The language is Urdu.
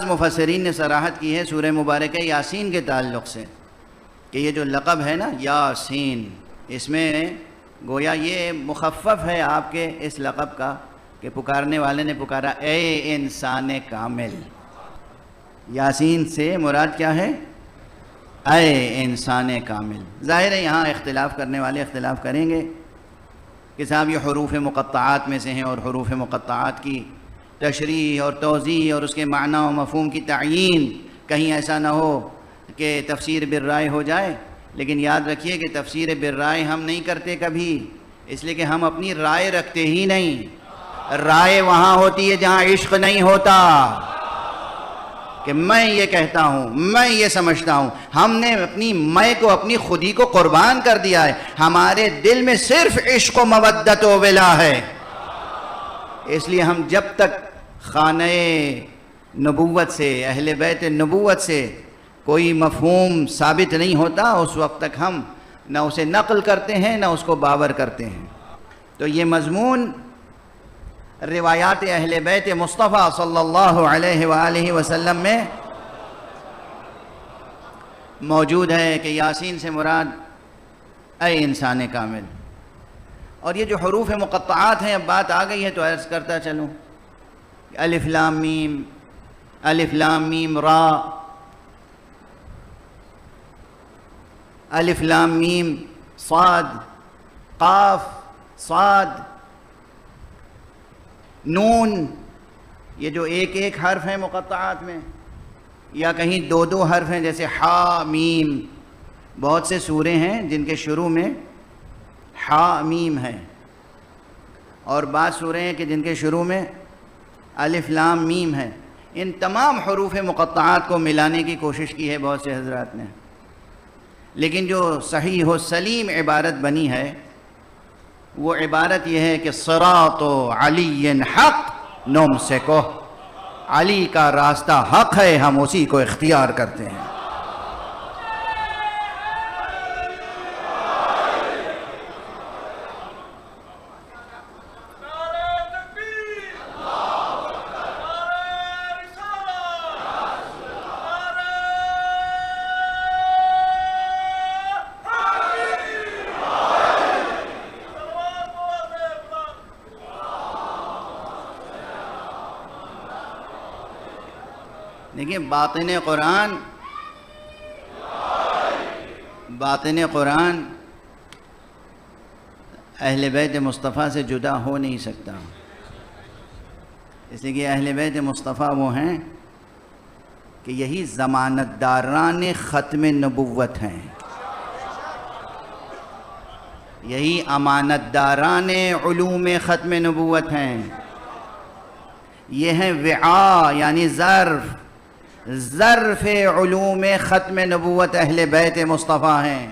مفسرین نے صراحت کی ہے سورہ مبارکہ یاسین کے تعلق سے کہ یہ جو لقب ہے نا یاسین، اس میں گویا یہ مخفف ہے آپ کے اس لقب کا کہ پکارنے والے نے پکارا اے انسان کامل۔ یاسین سے مراد کیا ہے؟ اے انسان کامل۔ ظاہر ہے یہاں اختلاف کرنے والے اختلاف کریں گے کہ صاحب یہ حروف مقطعات میں سے ہیں، اور حروف مقطعات کی تشریح اور توضیح اور اس کے معنی و مفہوم کی تعیین کہیں ایسا نہ ہو کہ تفسیر بالرائے ہو جائے۔ لیکن یاد رکھیے کہ تفسیر بالرائے ہم نہیں کرتے کبھی، اس لیے کہ ہم اپنی رائے رکھتے ہی نہیں۔ رائے وہاں ہوتی ہے جہاں عشق نہیں ہوتا کہ میں یہ کہتا ہوں، میں یہ سمجھتا ہوں۔ ہم نے اپنی میں کو، اپنی خودی کو قربان کر دیا ہے۔ ہمارے دل میں صرف عشق و مودت و ولا ہے۔ اس لیے ہم جب تک خانہ نبوت سے، اہل بیت نبوت سے کوئی مفہوم ثابت نہیں ہوتا، اس وقت تک ہم نہ اسے نقل کرتے ہیں نہ اس کو باور کرتے ہیں۔ تو یہ مضمون روایات اہل بیت مصطفیٰ صلی اللہ علیہ وآلہ وسلم میں موجود ہے کہ یاسین سے مراد اے انسان کامل۔ اور یہ جو حروف مقطعات ہیں، اب بات آ گئی ہے تو عرض کرتا چلوں۔ الف لام میم، الف لام میم را، الف لام میم صاد، قاف صاد نون، یہ جو ایک ایک حرف ہیں مقطعات میں، یا کہیں دو دو حرف ہیں جیسے حا میم۔ بہت سے سورے ہیں جن کے شروع میں حا میم ہے، اور بعض سورے ہیں کہ جن کے شروع میں الف لام میم ہے۔ ان تمام حروف مقطعات کو ملانے کی کوشش کی ہے بہت سے حضرات نے، لیکن جو صحیح و سلیم عبارت بنی ہے وہ عبارت یہ ہے کہ صراط علی حق نمسکہ، علی کا راستہ حق ہے، ہم اسی کو اختیار کرتے ہیں۔ دیکھیں باطن قرآن اہل بیت مصطفیٰ سے جدا ہو نہیں سکتا، اس لیے کہ اہل بیت مصطفیٰ وہ ہیں کہ یہی ضمانت داران ختم نبوت ہیں، یہی امانت داران علوم ختم نبوت ہیں، یہ ہیں وعاء یعنی ظرف علوم ختم نبوت اہل بیت مصطفیٰ ہیں۔